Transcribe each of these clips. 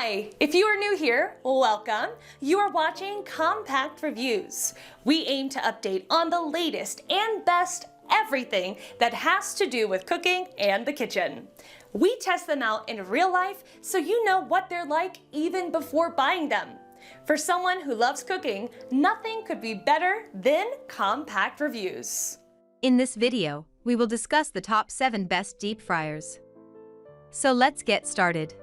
Hi! If you are new here, welcome. You are watching Compact Reviews. We aim to update on the latest and best everything that has to do with cooking and the kitchen. We test them out in real life so you know what they're like even before buying them. For someone who loves cooking, nothing could be better than Compact Reviews. In this video, we will discuss the top 7 best deep fryers. So let's get started.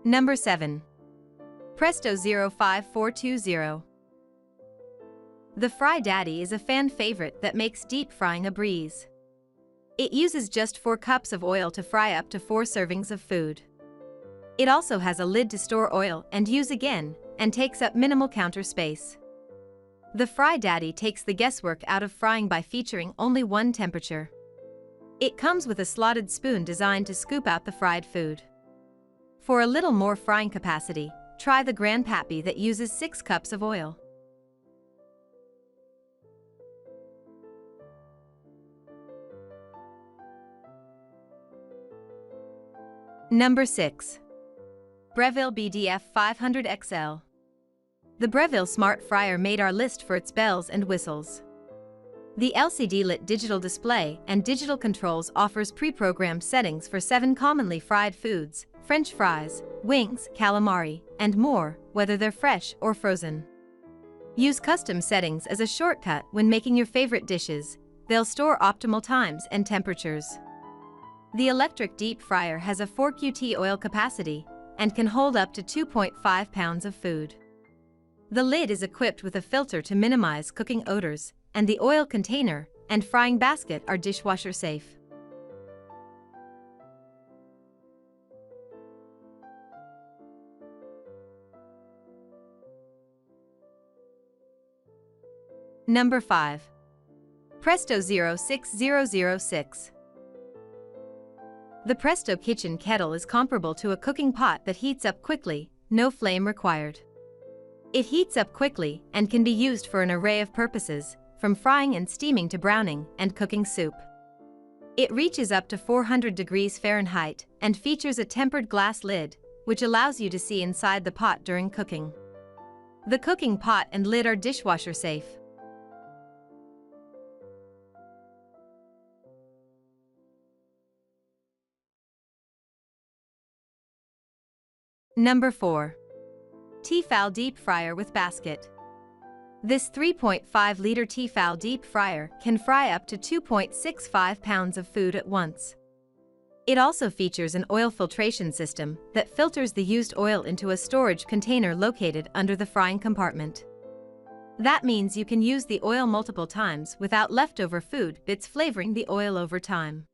Number 7. Presto 05420. The FryDaddy is a fan favorite that makes deep frying a breeze. It uses just 4 cups of oil to fry up to 4 servings of food. It also has a lid to store oil and use again, and takes up minimal counter space. The FryDaddy takes the guesswork out of frying by featuring only one temperature. It comes with a slotted spoon designed to scoop out the fried food. For a little more frying capacity, try the Grandpappy that uses 6 cups of oil. Number 6. Breville BDF 500 XL. The Breville Smart Fryer made our list for its bells and whistles. The LCD-lit digital display and digital controls offers pre-programmed settings for 7 commonly fried foods: French fries, wings, calamari, and more, whether they're fresh or frozen. Use custom settings as a shortcut when making your favorite dishes. They'll store optimal times and temperatures. The electric deep fryer has a 4 QT oil capacity and can hold up to 2.5 pounds of food. The lid is equipped with a filter to minimize cooking odors, and the oil container and frying basket are dishwasher safe. Number 5. Presto 06006. The Presto kitchen kettle is comparable to a cooking pot that heats up quickly, no flame required. It heats up quickly and can be used for an array of purposes, from frying and steaming to browning and cooking soup. It reaches up to 400 degrees Fahrenheit and features a tempered glass lid, which allows you to see inside the pot during cooking. The cooking pot and lid are dishwasher safe. Number 4. T-fal deep fryer with basket. This 3.5-liter T-fal deep fryer can fry up to 2.65 pounds of food at once. It also features an oil filtration system that filters the used oil into a storage container located under the frying compartment. That means you can use the oil multiple times without leftover food bits flavoring the oil over time.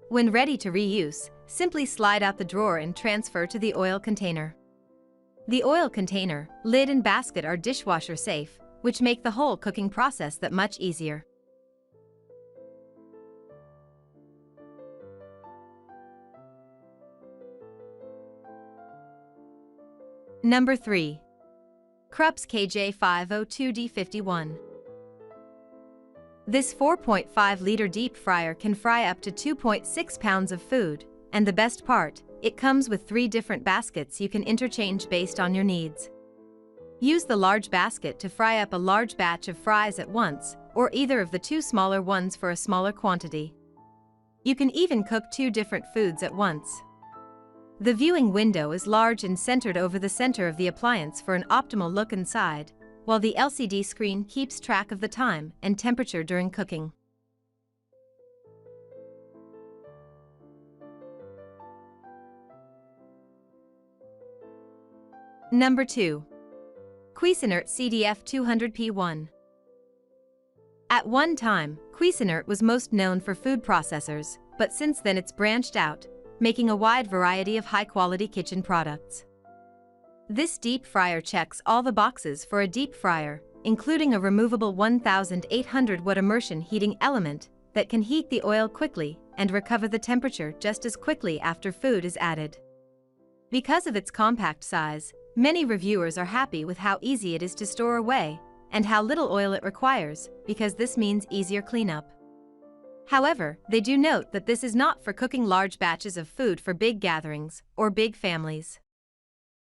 When ready to reuse, simply slide out the drawer and transfer to the oil container. The oil container, lid and basket are dishwasher safe, which make the whole cooking process that much easier. Number 3. KRUPS KJ502D51. This 4.5-liter deep fryer can fry up to 2.6 pounds of food, and the best part, it comes with 3 different baskets you can interchange based on your needs. Use the large basket to fry up a large batch of fries at once, or either of the 2 smaller ones for a smaller quantity. You can even cook 2 different foods at once. The viewing window is large and centered over the center of the appliance for an optimal look inside, while the LCD screen keeps track of the time and temperature during cooking. Number 2. Cuisinart CDF 200P1. At one time, Cuisinart was most known for food processors, but since then it's branched out, making a wide variety of high-quality kitchen products. This deep fryer checks all the boxes for a deep fryer, including a removable 1800-watt immersion heating element that can heat the oil quickly and recover the temperature just as quickly after food is added. Because of its compact size, many reviewers are happy with how easy it is to store away and how little oil it requires, because this means easier cleanup. However, they do note that this is not for cooking large batches of food for big gatherings or big families.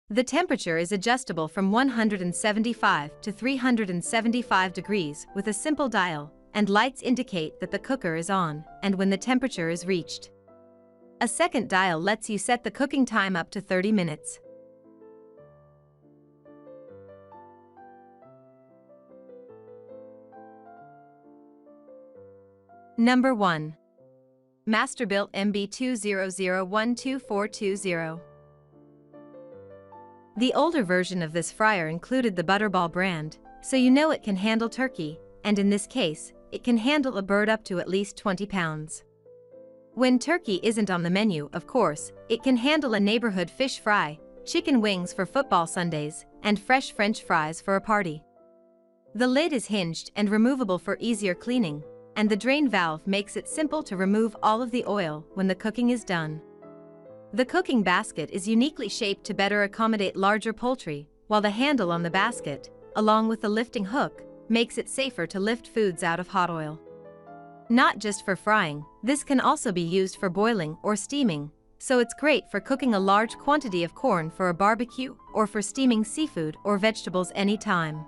The temperature is adjustable from 175 to 375 degrees with a simple dial, and lights indicate that the cooker is on and when the temperature is reached. A second dial lets you set the cooking time up to 30 minutes. Number 1. Masterbuilt MB200122420. The older version of this fryer included the Butterball brand, so you know it can handle turkey, and in this case, it can handle a bird up to at least 20 pounds. When turkey isn't on the menu, of course, it can handle a neighborhood fish fry, chicken wings for football Sundays, and fresh French fries for a party. The lid is hinged and removable for easier cleaning, and the drain valve makes it simple to remove all of the oil when the cooking is done. The cooking basket is uniquely shaped to better accommodate larger poultry, while the handle on the basket, along with the lifting hook, makes it safer to lift foods out of hot oil. Not just for frying, this can also be used for boiling or steaming, so it's great for cooking a large quantity of corn for a barbecue or for steaming seafood or vegetables anytime.